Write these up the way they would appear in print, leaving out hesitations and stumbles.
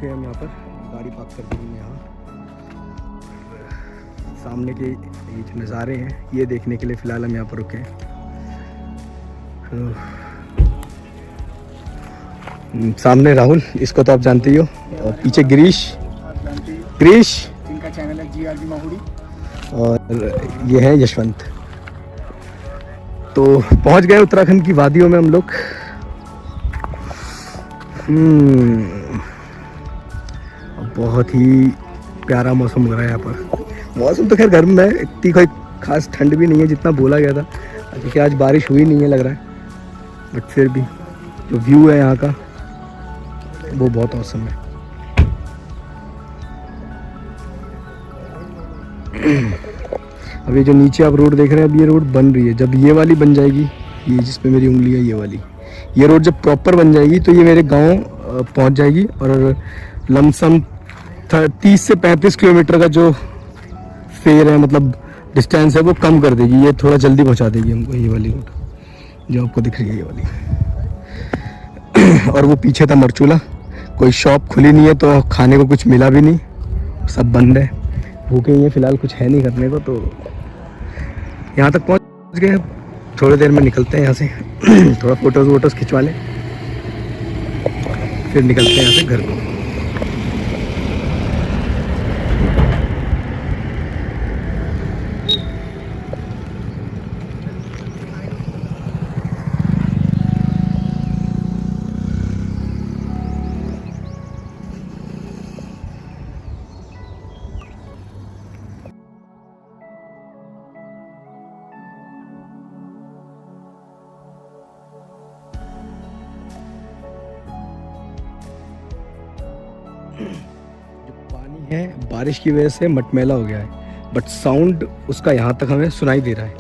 रुके हम यहाँ पर, गाड़ी पार्क कर दी हमने यहाँ। सामने के ये जो नज़ारे हैं ये देखने के लिए फ़िलहाल हम यहाँ पर रुके हैं। सामने राहुल, इसको तो आप जानते ही हो, और पीछे गिरीश जिनका चैनल है GRG माहुड़ी, और ये है यशवंत। तो पहुंच गए उत्तराखंड की वादियों में हम लोग। बहुत ही प्यारा मौसम हो रहा है यहाँ पर। मौसम तो खैर गर्म है, इतनी कोई खास ठंड भी नहीं है जितना बोला गया था, क्योंकि आज बारिश हुई नहीं है लग रहा है, बट फिर भी जो व्यू है यहाँ का वो बहुत औसम है। अब ये जो नीचे आप रोड देख रहे हैं, अब ये रोड बन रही है। जब ये वाली बन जाएगी, ये जिस पे मेरी उंगली है ये वाली, ये रोड जब प्रॉपर बन जाएगी तो ये मेरे गांव पहुंच जाएगी, और लमसम 30 से 35 किलोमीटर का जो फेयर है, मतलब डिस्टेंस है, वो कम कर देगी। ये थोड़ा जल्दी पहुंचा देगी हमको, ये वाली रोड जो आपको दिख रही है ये वाली। और वो पीछे था मरचूला, कोई शॉप खुली नहीं है तो खाने को कुछ मिला भी नहीं, सब बंद है, भूखे ही हैं फिलहाल, कुछ है नहीं करने को। तो यहाँ तक पहुँच गए, थोड़ी देर में निकलते हैं यहाँ से। थोड़ा फोटोज़ खिंचवा लें, फिर निकलते हैं यहाँ से घर को। जो पानी है बारिश की वजह से मटमैला हो गया है, बट साउंड उसका यहाँ तक हमें सुनाई दे रहा है।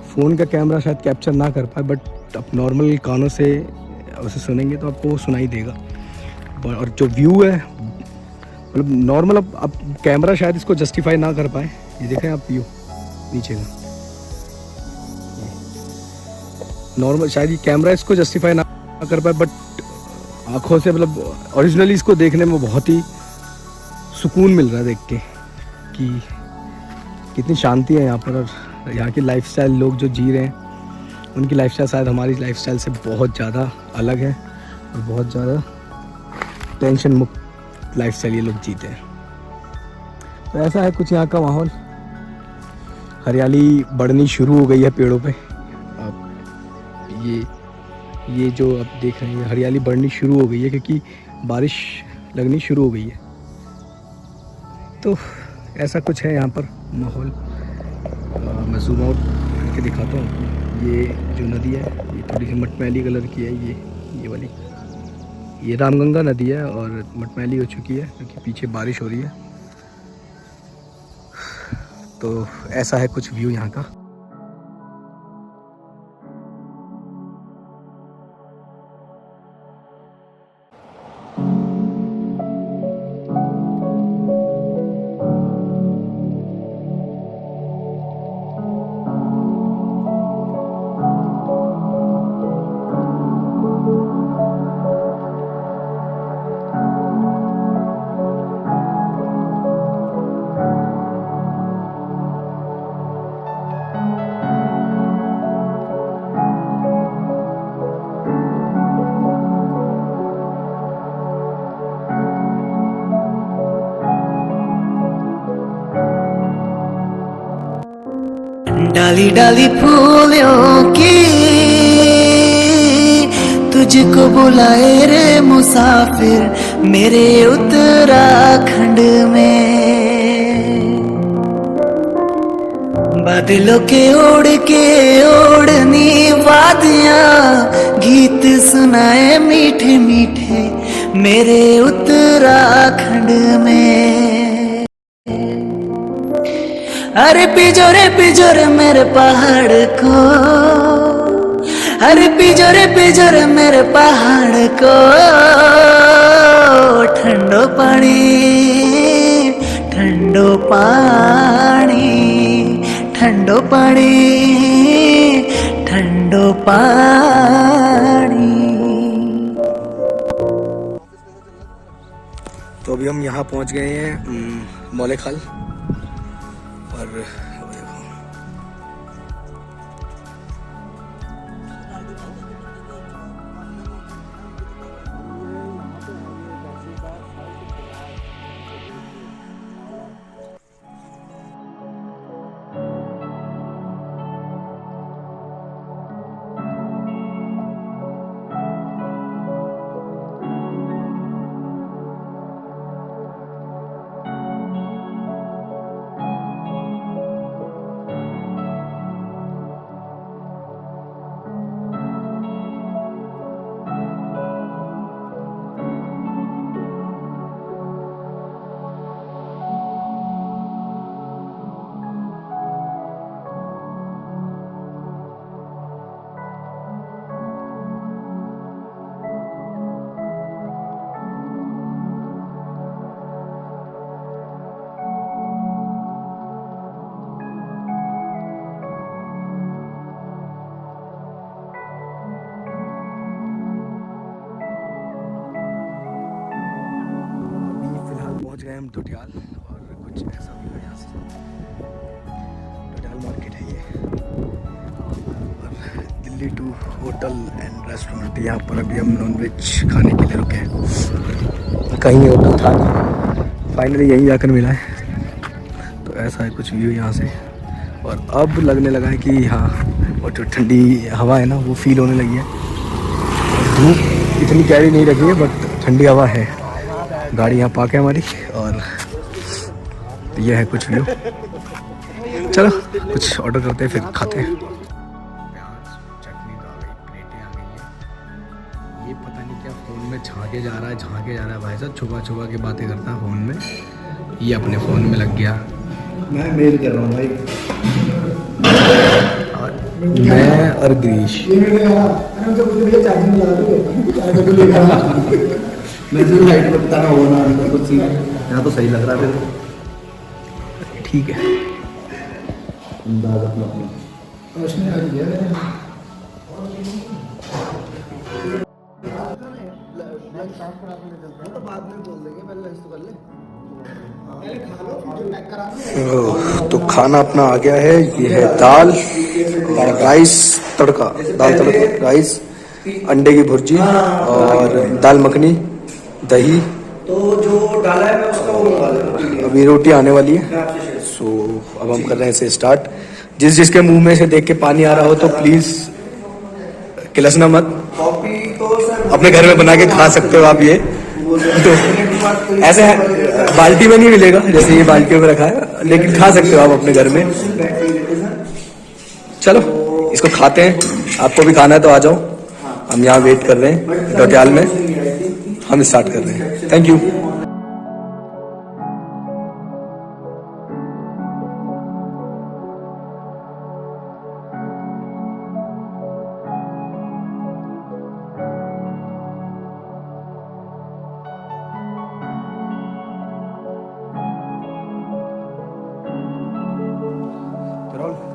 फ़ोन का कैमरा शायद कैप्चर ना कर पाए, बट आप नॉर्मल कानों से उसे सुनेंगे तो आपको वो सुनाई देगा। और जो व्यू है, मतलब नॉर्मल, अब कैमरा शायद इसको जस्टिफाई ना कर पाए। ये देखें आप व्यू नीचे का, नॉर्मल शायद ये कैमरा इसको जस्टिफाई ना कर पाए, बट आँखों से, मतलब ओरिजिनली इसको देखने में बहुत ही सुकून मिल रहा है देख के, कि कितनी शांति है यहाँ पर। और यहाँ की लाइफस्टाइल, लोग जो जी रहे हैं उनकी लाइफस्टाइल शायद हमारी लाइफस्टाइल से बहुत ज़्यादा अलग है, और बहुत ज़्यादा टेंशन मुक्त लाइफस्टाइल ये लोग जीते हैं। तो ऐसा है कुछ यहाँ का माहौल। हरियाली बढ़नी शुरू हो गई है पेड़ों पे। अब ये जो आप देख रहे हैं, हरियाली बढ़नी शुरू हो गई है क्योंकि बारिश लगनी शुरू हो गई है। तो ऐसा कुछ है यहाँ पर माहौल। मैं जूम आउट करके दिखाता हूँ आपको। ये जो नदी है ये थोड़ी सी मटमैली कलर की है, ये वाली, ये रामगंगा नदी है, और मटमैली हो चुकी है क्योंकि पीछे बारिश हो रही है। तो ऐसा है कुछ व्यू यहाँ का। डाली डाली फूलों की तुझको बुलाए रे मुसाफिर मेरे उत्तराखंड में। बादलों के ओढ़नी वादियाँ गीत सुनाए मीठे मीठे मेरे उत्तराखंड में। अरे पिजोरे मेरे पहाड़ को, अरे पिजोरे मेरे पहाड़ को, ठंडो पानी ठंडो पानी ठंडो पानी ठंडो पानी। अभी हम यहाँ पहुँच गए हैं मौले खाल और पहुंच गए हम टोटियाल और कुछ ऐसा भी है यहाँ से। टोटियाल मार्केट है ये और Delhi two hotel and restaurant. यहाँ पर अभी हम नॉनवेज खाने के लिए रुके हैं, कहीं होटल था फाइनली यहीं जाकर मिला है। तो ऐसा है कुछ व्यू यहाँ से और अब लगने लगा है कि हाँ वो जो ठंडी हवा है ना वो फील होने लगी है। धूप इतनी गहरी नहीं रखी है बट ठंडी हवा है। गाड़ी यहाँ पार्क है हमारी और ये है कुछ व्यू। चलो कुछ ऑर्डर करते हैं फिर खाते हैं। प्याज चटनी तो आ गई, प्लेटें आ गई हैं। ये पता नहीं क्या फ़ोन में झांके जा रहा है भाई साहब, छुपा छुपा के बातें करता है फ़ोन में। ये अपने फ़ोन में लग गया। मैं मेल कर रहा हूँ भाई। मैं और गिरीश मैं जो लाइट में बताना हो ना कुछ यहाँ तो सही लग रहा है फिर। ठीक है अंदाज अपना अपना उसने आ गया तो बाद में बोल देंगे, पहले लंच तो कर ले। तो खाना अपना आ गया है। ये है दाल राइस तड़का, दाल तड़का राइस, अंडे की भुर्जी और दाल मखनी, दही। तो जो डाला है मैं उसका वो मंगा लूंगा। अभी रोटी आने वाली है। सो अब हम कर रहे हैं इसे स्टार्ट। जिसके मुंह में से देख के पानी आ रहा हो तो प्लीज़ किलसना मत। कॉफी तो सर अपने घर में बना के खा सकते हो आप। ये तो ऐसे बाल्टी में नहीं मिलेगा जैसे ये बाल्टियों में रखा है, लेकिन खा सकते हो आप अपने घर में। चलो इसको खाते हैं। आपको भी खाना है तो आ जाओ। हम यहाँ वेट कर रहे हैं टोटियाल में, हम स्टार्ट कर रहे हैं। Thank you.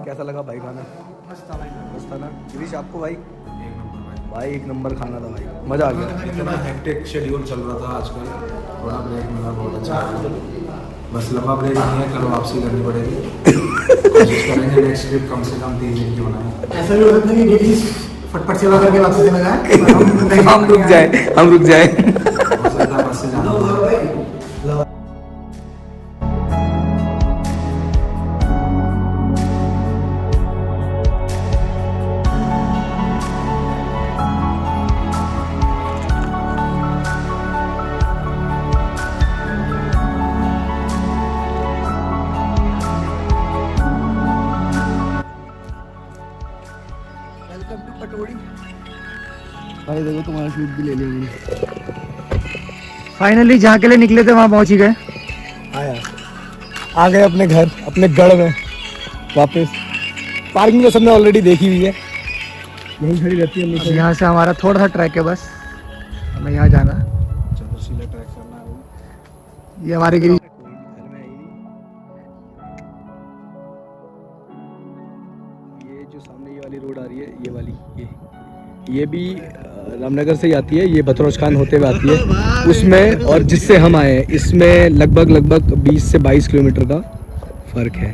कैसा लगा भाई खाना? मस्त था ना गिरीश? आपको भाई? एक नंबर खाना था भाई, मज़ा आ गया। इतना हेक्टिक शेड्यूल चल रहा था आजकल, थोड़ा ब्रेक मिला बहुत अच्छा। बस लंबा ब्रेक नहीं है, कल वापसी करनी पड़ेगी। कोशिश करेंगे नेक्स्ट ट्रिप कम से कम 3 दिन की बनाए। ऐसा भी हो सकता है कि गिरीश फटफट चला करके वापस चला जाए। हम रुक जाए हो सकता है बस से जाना पड़े। भाई देखो तुम्हारा शूट भी ले लिया मैंने। फाइनली जहाँ के लिए निकले थे वहाँ पहुँच ही गए। आया आ गए अपने घर, अपने गढ़ में वापस। पार्किंग तो सबने ऑलरेडी देखी हुई है, यहीं खड़ी रहती है हमेशा। यहाँ से हमारा थोड़ा सा ट्रैक है, बस हमें यहाँ जाना। चलो सीधा ट्रैक करना है। ये हमारे गिरी ये जो सामने ये वाली रोड आ रही है, ये वाली ये ये भी रामनगर से ही आती है, ये बतरोज खान होते हुए आती है उसमें, और जिससे हम आए हैं इसमें लगभग 20 से 22 किलोमीटर का फ़र्क है।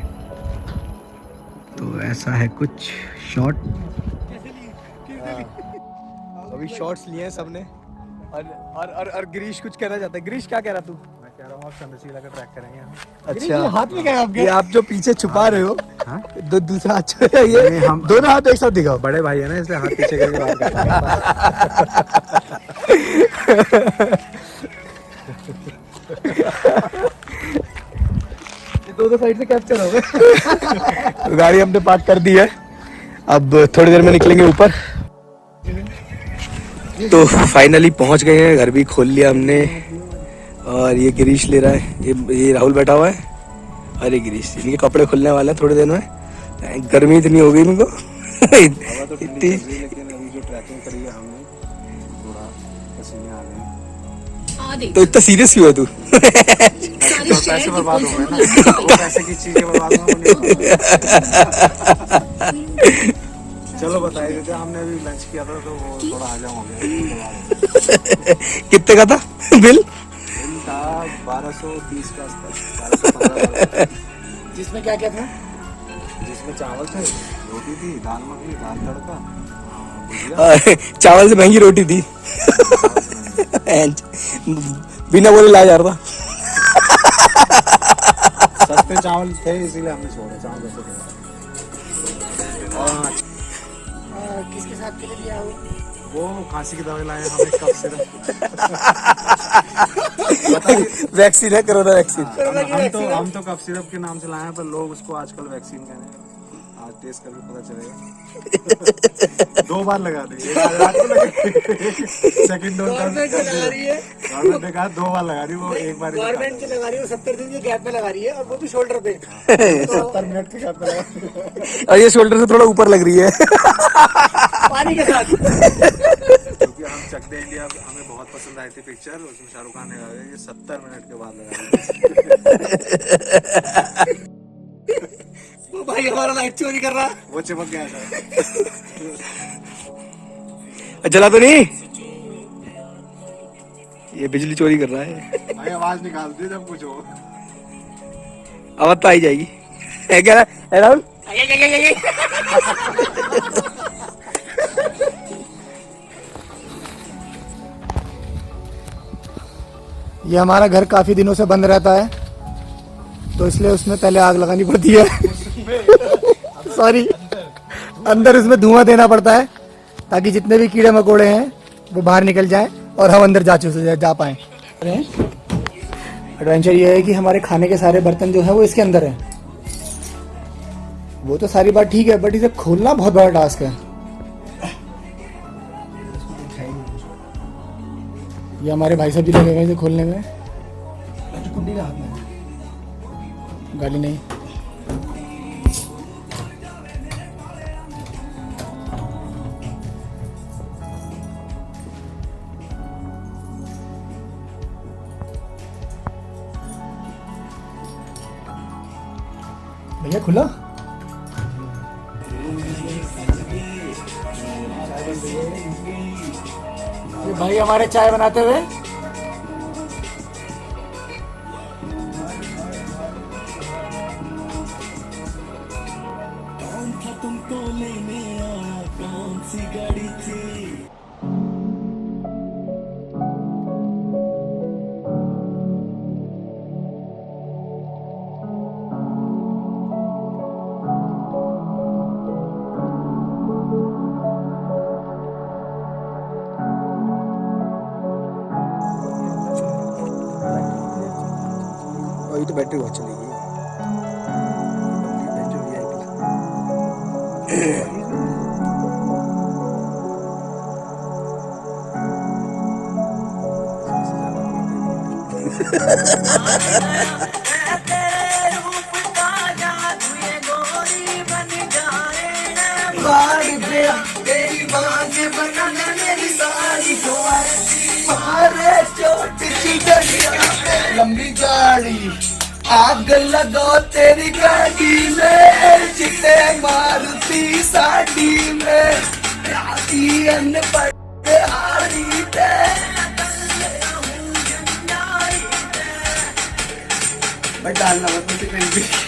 तो ऐसा है कुछ शॉट। अभी शॉट्स लिए हैं सबने, और गिरीश कुछ कहना चाहता है। गिरीश क्या कह रहा तू? मैं कह रहा हूँ आप चंद्रशिला का ट्रैक करेंगे हम। अच्छा, हाथ में क्या है आपके? ये आप जो पीछे छुपा रहे हो, दूसरा हाथ है ये, हम दोनों हाथ एक साथ दिखाओ। बड़े भाई है ना, इसलिए हाथ पीछे करके बात करते हैं। दोनों साइड से कैप्चर हो गए। गाड़ी हमने पार्क कर दी है, अब थोड़ी देर में निकलेंगे ऊपर। तो फाइनली पहुंच गए हैं, घर भी खोल लिया हमने, और ये गिरीश ले रहा है, ये राहुल बैठा हुआ है, अरे गिरीश, इनके कपड़े खुलने वाले हैं थोड़ी देर में। गर्मी इतनी हो गई इनको इतनी। लेकिन अभी जो ट्रैकिंग करी है हमने, थोड़ा पसीने आ गए। तो इतना सीरियस क्यों है तू? पैसे बर्बाद हो गए ना, वो पैसे की चीजें बर्बाद हो। चलो बताइए देते, हमने अभी लंच किया था तो वो थोड़ा हजम हो गया। कितने का था बिल? बिल था 1230 का आसपास, 1215। जिसमें क्या क्या था? जिसमें चावल थे, रोटी थी, दाल मखनी, दाल तड़का, चावल से महंगी रोटी थी। बिना बोले लाया जा रहा था। सस्ते चावल थे इसीलिए हमने छोड़े चावल वैसे थे। किसके साथ के लिए लिया वो खांसी की दवाई लाए हम, एक कप सिरप। वैक्सीन है, कोरोना वैक्सीन। हम तो कप सिरप के नाम से लाए हैं, पर लोग उसको आजकल वैक्सीन कहते हैं। आज टेस्ट करके पता चलेगा। 2 बार लगा दी, सेकंड डोज गवर्नमेंट ने कहा 2 बार लगा रही, वो एक बार गवर्नमेंट लगा रही है, 70 दिन के गैप में लगा रही है, और वो भी शोल्डर पे। 70 मिनट के गैप में। और ये शोल्डर से थोड़ा ऊपर लग रही है। पानी के साथ। क्योंकि हम चक दे इंडिया, हमें बहुत पसंद आई थी पिक्चर, उसमें शाहरुख खान ने कहा ये 70 मिनट के बाद लगा रही। वो भाई हमारा लाइट चोरी कर रहा। वो चिपक गया था। जला तो नहीं? ये बिजली चोरी कर रहा है। भाई आवाज निकाल दी जब कुछ हो। आवाज तो आई जाएगी। है क्या है राहुल? ये हमारा घर काफी दिनों से बंद रहता है, तो इसलिए उसमें पहले आग लगानी पड़ती है। सॉरी, अंदर इसमें धुआं देना पड़ता है ताकि जितने भी कीड़े मकोड़े हैं वो बाहर निकल जाएं और हम अंदर जा पाएं। एडवेंचर ये है कि हमारे खाने के सारे बर्तन जो है वो इसके अंदर है। वो तो सारी बात ठीक है, बट इसे खोलना बहुत बड़ा टास्क है। ये हमारे भाई साहब भी लगे हुए इसे खोलने में। गाली नहीं। भैया खुला। ये भाई हमारे चाय बनाते हुए। तुमको लेने आया, कौन सी गाड़ी थी? और ये तो बैटरी बहुत चलेगी। तेरी बात बना मेरी सारी मारे चोट चिड़िया लंबी गाड़ी आग लगाओ तेरी गाड़ी में चिते मारुति साड़ी में राती अनपढ़ हारी ते बट डालना मत मुझे कहीं भी